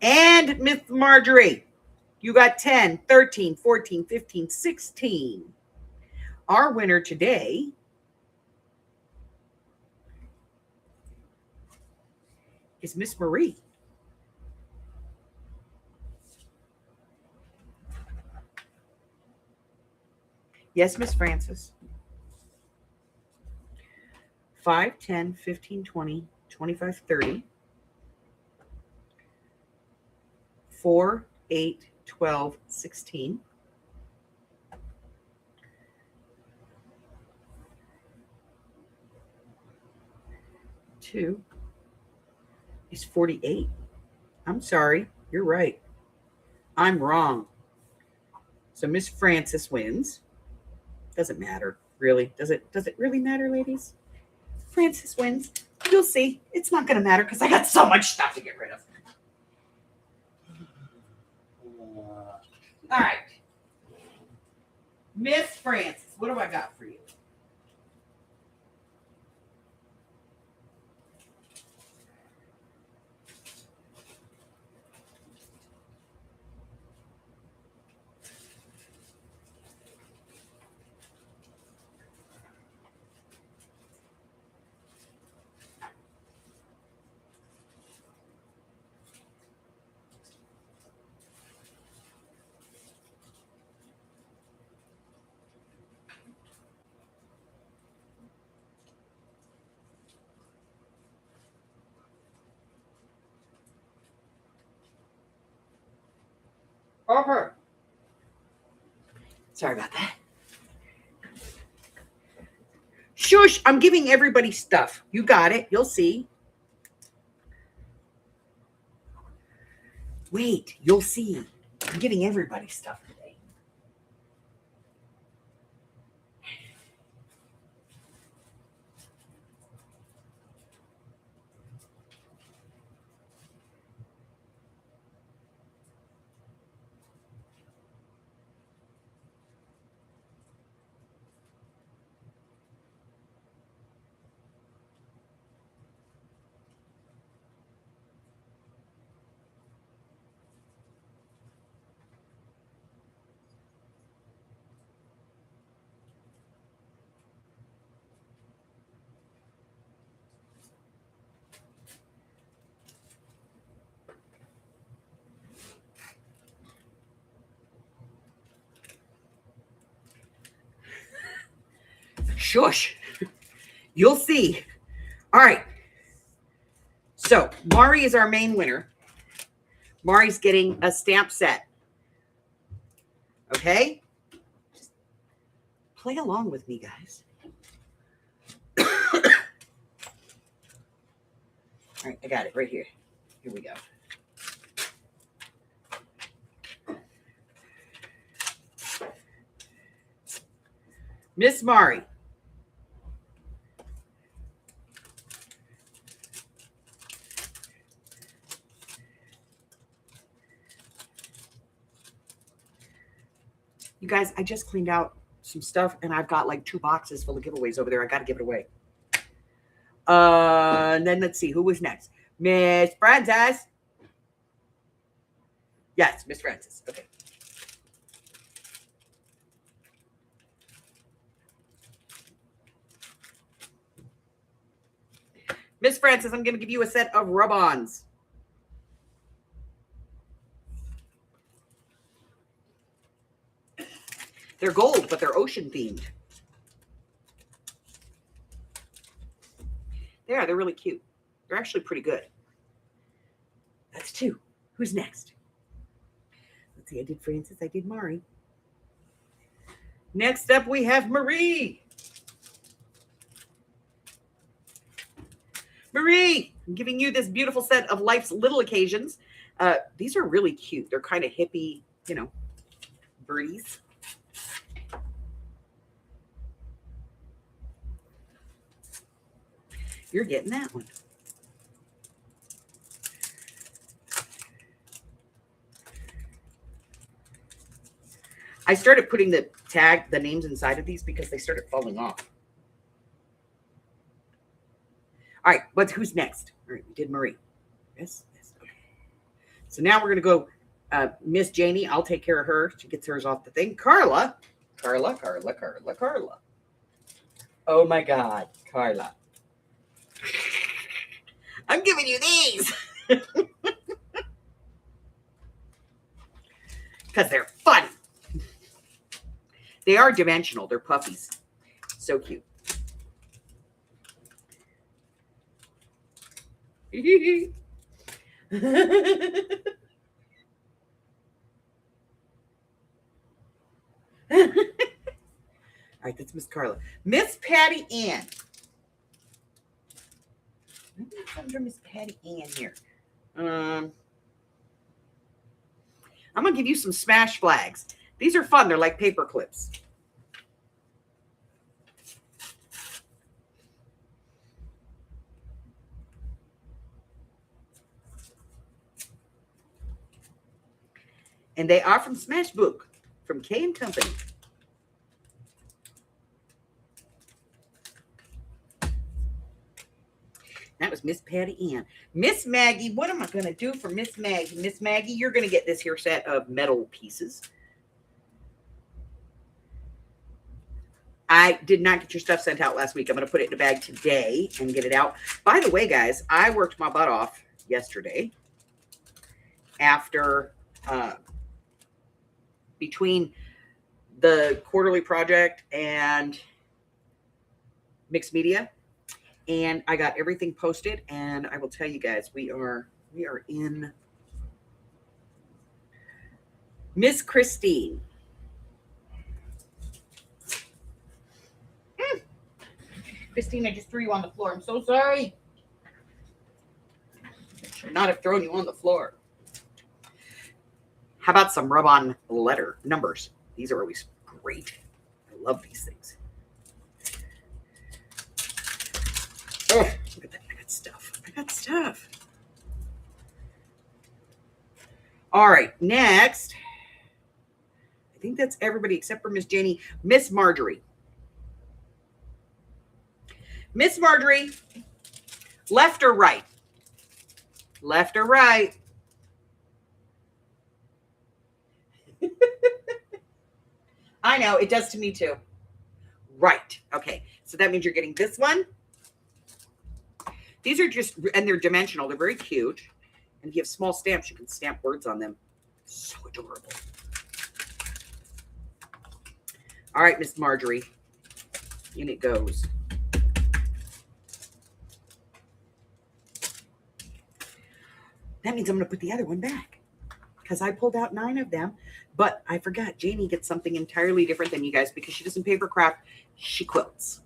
And Miss Marjorie, you got 10, 13, 14, 15, 16. Our winner today is Miss Marie. Yes, Miss Francis. 5, 10, 15, 20, 25, 30. 4, 8, 12, 16. 2 is 48. I'm sorry. You're right. I'm wrong. So Miss Francis wins. Doesn't matter, really. Does it really matter, ladies? Francis wins. You'll see. It's not going to matter because I got so much stuff to get rid of. All right. Miss Francis, what do I got for you? Over. Sorry about that. Shush, I'm giving everybody stuff. You got it. You'll see. Wait, you'll see. I'm giving everybody stuff today. Shush. You'll see. All right. So Mari is our main winner. Mari's getting a stamp set. Okay? Just play along with me, guys. All right, I got it right here. Here we go. Miss Mari. You guys, I just cleaned out some stuff and I've got like 2 boxes full of giveaways over there. I got to give it away. And then let's see who was next. Miss Francis. Yes, Miss Francis. Okay. Miss Francis, I'm going to give you a set of rub-ons. They're gold, but they're ocean themed. They're really cute. They're actually pretty good. That's 2. Who's next? Let's see. I did Francis. I did Mari. Next up, we have Marie. Marie, I'm giving you this beautiful set of Life's Little Occasions. These are really cute. They're kind of hippie, birdies. You're getting that one. I started putting the names inside of these because they started falling off. All right, who's next? All right, we did Marie. Yes. Okay. So now we're going to go Miss Janie. I'll take care of her. She gets hers off the thing. Carla. Oh, my God. Carla. I'm giving you these. Because they're fun. They are dimensional. They're puppies. So cute. All right, that's Miss Carla. Miss Patty Ann. Under Miss Patty Ann here. I'm going to give you some smash flags. These are fun. They're like paper clips. And they are from Smashbook, from K & Company. That was Miss Patty Ann. Miss Maggie, what am I going to do for Miss Maggie? Miss Maggie, you're going to get this here set of metal pieces. I did not get your stuff sent out last week. I'm going to put it in a bag today and get it out. By the way, guys, I worked my butt off yesterday after between the quarterly project and mixed media. And I got everything posted, and I will tell you guys, we are in Miss Christine. Christine, I just threw you on the floor. I'm so sorry. I should not have thrown you on the floor. How about some rub-on numbers? These are always great. I love these things. Oh, look at that. I got stuff. All right, next. I think that's everybody except for Miss Janie. Miss Marjorie. Miss Marjorie, left or right? Left or right? I know, it does to me too. Right. Okay, so that means you're getting this one. These are just, and they're dimensional. They're very cute. And if you have small stamps, you can stamp words on them. So adorable. All right, Miss Marjorie. In it goes. That means I'm going to put the other one back because I pulled out 9 of them, but I forgot Janie gets something entirely different than you guys because she doesn't paper craft. She quilts.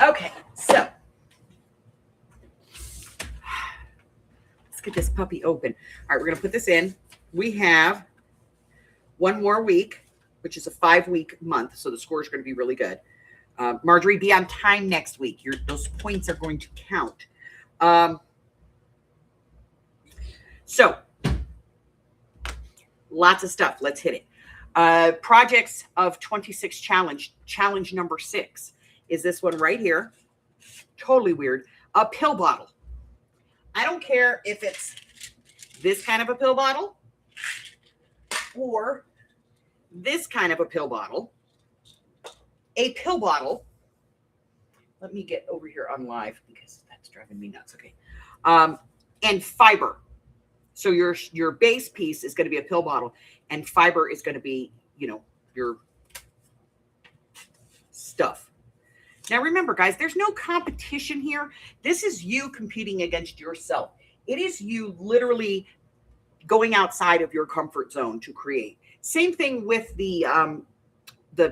Okay, so let's get this puppy open. All right, we're going to put this in. We have one more week, which is a 5-week month. So the score is going to be really good. Marjorie, be on time next week. Those points are going to count. So lots of stuff. Let's hit it. Projects of 26 challenge number 6 is this one right here. Totally weird. A pill bottle. I don't care if it's this kind of a pill bottle or this kind of a pill bottle. A pill bottle. Let me get over here on live because that's driving me nuts. Okay. And fiber. So your base piece is going to be a pill bottle, and fiber is going to be, your stuff. Now remember, guys, there's no competition here. This is you competing against yourself. It is you literally going outside of your comfort zone to create. Same thing with the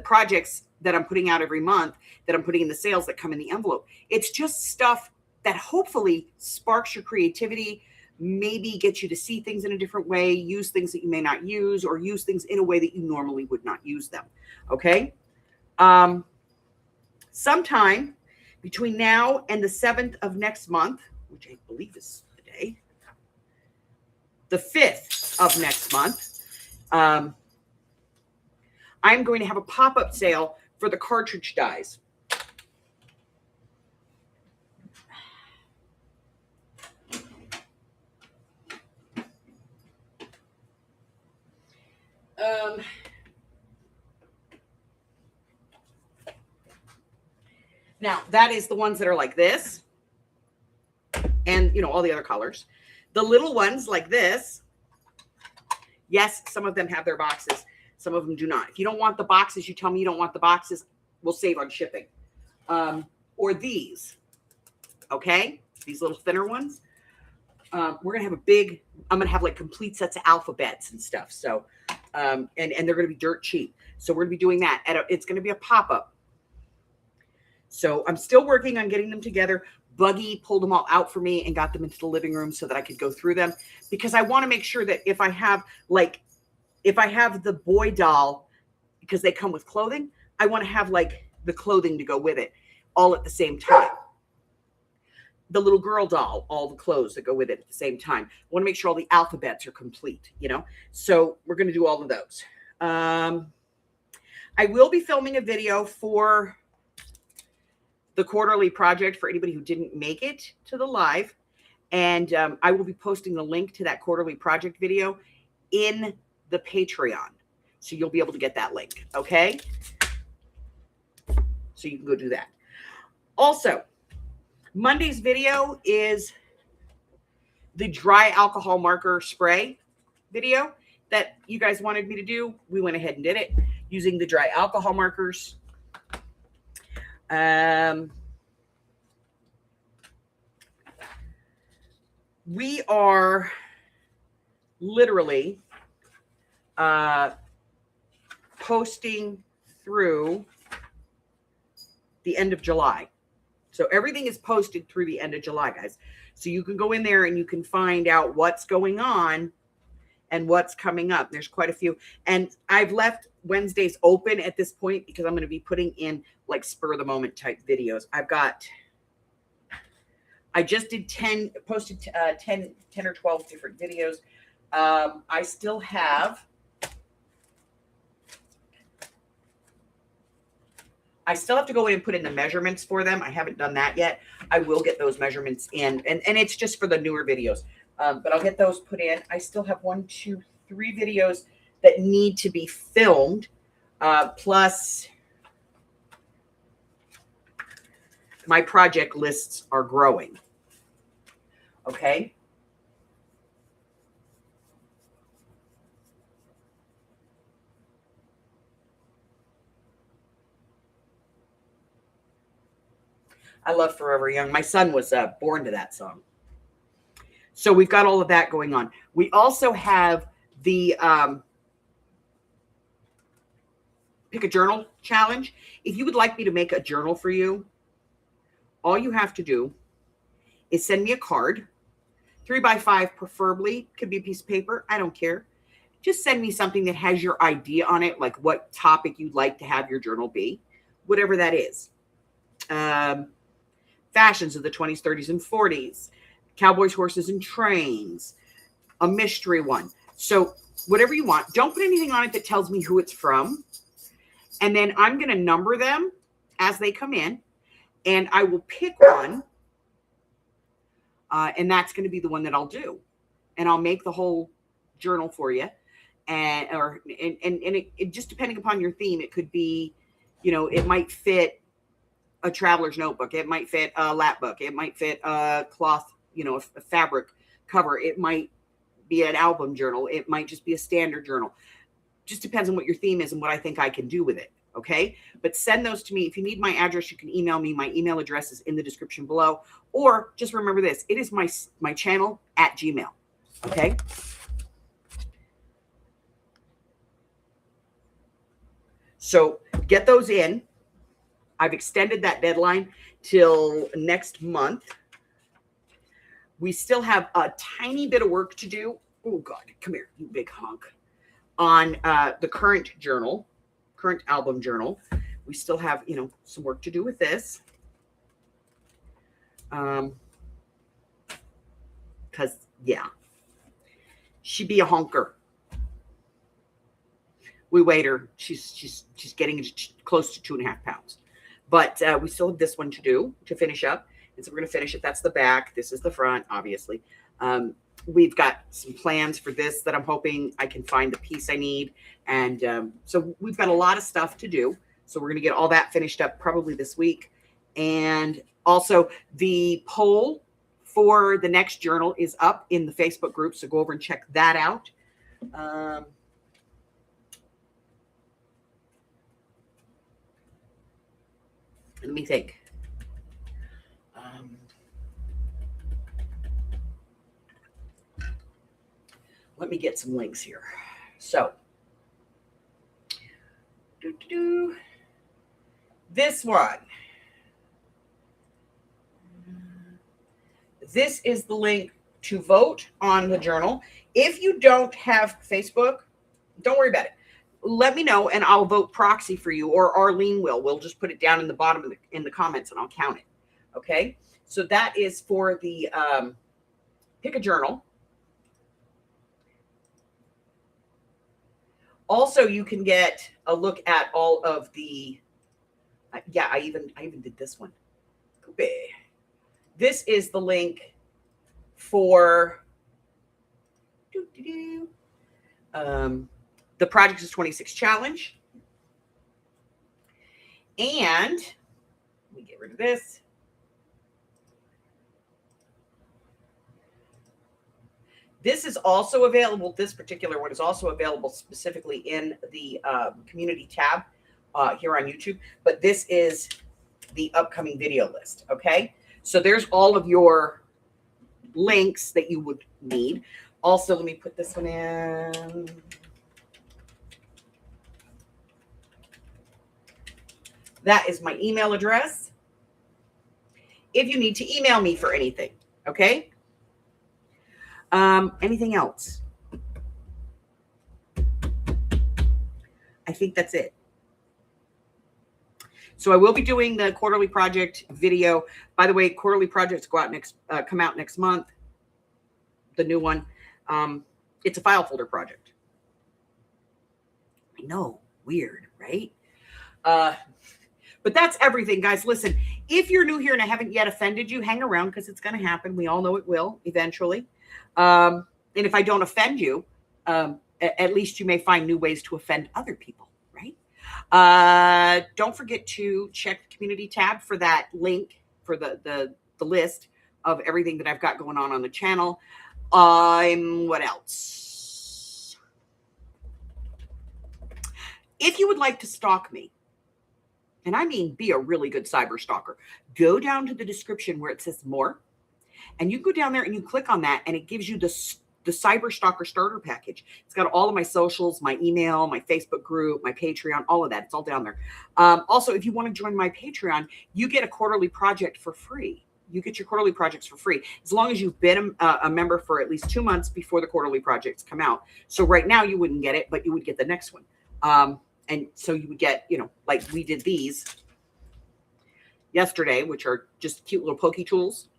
projects that I'm putting out every month, that I'm putting in the sales that come in the envelope. It's just stuff that hopefully sparks your creativity, maybe gets you to see things in a different way, use things that you may not use, or use things in a way that you normally would not use them. Okay. sometime between now and the 7th of next month, which I believe is the day, the 5th of next month, I'm going to have a pop-up sale for the cartridge dies. Now, that is the ones that are like this and, you know, all the other colors. The little ones like this, yes, some of them have their boxes. Some of them do not. If you don't want the boxes, you tell me you don't want the boxes. We'll save on shipping. Or these, okay? These little thinner ones. We're going to have a big, I'm going to have like complete sets of alphabets and stuff. So, and they're going to be dirt cheap. So we're going to be doing that. It's going to be a pop-up. So I'm still working on getting them together. Buggy pulled them all out for me and got them into the living room so that I could go through them, because I want to make sure that if I have the boy doll, because they come with clothing, I want to have like the clothing to go with it all at the same time. The little girl doll, all the clothes that go with it at the same time. I want to make sure all the alphabets are complete, you know? So we're going to do all of those. I will be filming a video for the quarterly project for anybody who didn't make it to the live. And I will be posting the link to that quarterly project video in the Patreon. So you'll be able to get that link, okay? So you can go do that. Also, Monday's video is the dry alcohol marker spray video that you guys wanted me to do. We went ahead and did it using the dry alcohol markers. We are literally posting through the end of July. So everything is posted through the end of July, guys. So you can go in there and you can find out what's going on and what's coming up. There's quite a few. And I've left Wednesdays open at this point because I'm going to be putting in like spur of the moment type videos. I just did posted 10 or 12 different videos. I still have to go in and put in the measurements for them. I haven't done that yet. I will get those measurements in, and it's just for the newer videos. But I'll get those put in. I still have 1, 2, 3 videos that need to be filmed. Plus, my project lists are growing. Okay. I love Forever Young. My son was born to that song. So we've got all of that going on. We also have the Pick a Journal challenge. If you would like me to make a journal for you, all you have to do is send me a card, 3x5 preferably. Could be a piece of paper. I don't care. Just send me something that has your idea on it, like what topic you'd like to have your journal be, whatever that is. Fashions of the 20s, 30s, and 40s. Cowboys, horses, and trains. A mystery one. So whatever you want. Don't put anything on it that tells me who it's from. And then I'm going to number them as they come in. And I will pick one. And that's going to be the one that I'll do. And I'll make the whole journal for you. And it just depending upon your theme, it could be, you know, it might fit a traveler's notebook. It might fit a lap book. It might fit a cloth, you know, a fabric cover. It might be an album journal. It might just be a standard journal. Just depends on what your theme is and what I think I can do with it. Okay. But send those to me. If you need my address, you can email me. My email address is in the description below, or just remember this. It is my channel at Gmail. Okay. So get those in. I've extended that deadline till next month. We still have a tiny bit of work to do. Oh God, come here, you big hunk. On the current album journal. We still have, some work to do with this. Because, yeah, she'd be a honker. We weighed her. She's getting close to 2.5 pounds. But we still have this one to finish up. And so we're going to finish it. That's the back. This is the front, obviously. We've got some plans for this that I'm hoping I can find the piece I need. And so we've got a lot of stuff to do. So we're going to get all that finished up probably this week. And also the poll for the next journal is up in the Facebook group. So go over and check that out. Let me think. Let me get some links here. So, this one. This is the link to vote on the journal. If you don't have Facebook, don't worry about it. Let me know and I'll vote proxy for you, or Arlene will. We'll just put it down in the bottom in the comments and I'll count it. Okay. So that is for the pick a journal. Also, you can get a look at all of the, I even did this one. This is the link for the Project is 26 challenge. And let me get rid of this. This is also available. This particular one is also available specifically in the community tab here on YouTube. But this is the upcoming video list. Okay. So there's all of your links that you would need. Also, let me put this one in. That is my email address. If you need to email me for anything. Okay. Anything else? I think that's it. So I will be doing the quarterly project video. By the way, quarterly projects come out next month. The new one. It's a file folder project. I know, weird, right? But that's everything, guys. Listen, if you're new here and I haven't yet offended you, hang around because it's going to happen. We all know it will eventually. And if I don't offend you, at least you may find new ways to offend other people, right? Don't forget to check the community tab for that link for the list of everything that I've got going on the channel. What else? If you would like to stalk me, and I mean be a really good cyber stalker, go down to the description where it says more. And you go down there and you click on that and it gives you the Cyber Stalker Starter Package. It's got all of my socials, my email, my Facebook group, my Patreon, all of that. It's all down there. Also, if you want to join my Patreon, you get a quarterly project for free. You get your quarterly projects for free as long as you've been a member for at least 2 months before the quarterly projects come out. So right now you wouldn't get it, but you would get the next one. And so you would get, like we did these yesterday, which are just cute little pokey tools.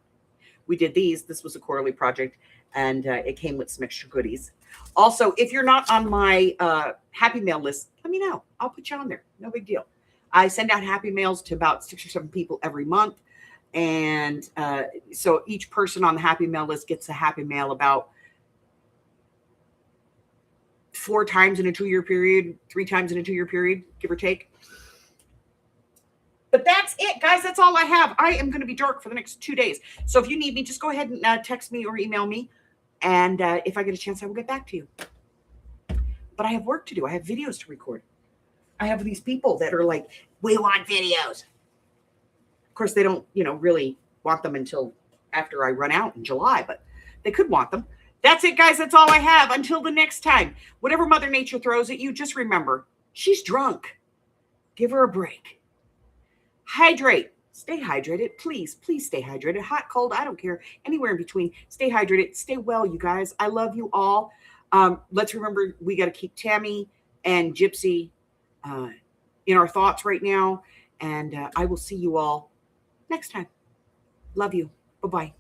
We did these. This was a quarterly project, and it came with some extra goodies. Also, if you're not on my Happy Mail list, let me know. I'll put you on there. No big deal. I send out Happy Mails to about 6 or 7 people every month. And so each person on the Happy Mail list gets a Happy Mail about 4 times in a 2-year period, 3 times in a 2-year period, give or take. But that's it, guys. That's all I have. I am going to be dark for the next 2 days. So if you need me, just go ahead and text me or email me. And if I get a chance, I will get back to you. But I have work to do. I have videos to record. I have these people that are like, we want videos. Of course, they don't, really want them until after I run out in July, but they could want them. That's it, guys. That's all I have. Until the next time, whatever Mother Nature throws at you, just remember, she's drunk. Give her a break. Hydrate. Stay hydrated. Please stay hydrated. Hot, cold, I don't care. Anywhere in between. Stay hydrated. Stay well, you guys. I love you all. Let's remember we got to keep Tammy and Gypsy in our thoughts right now. And I will see you all next time. Love you. Bye-bye.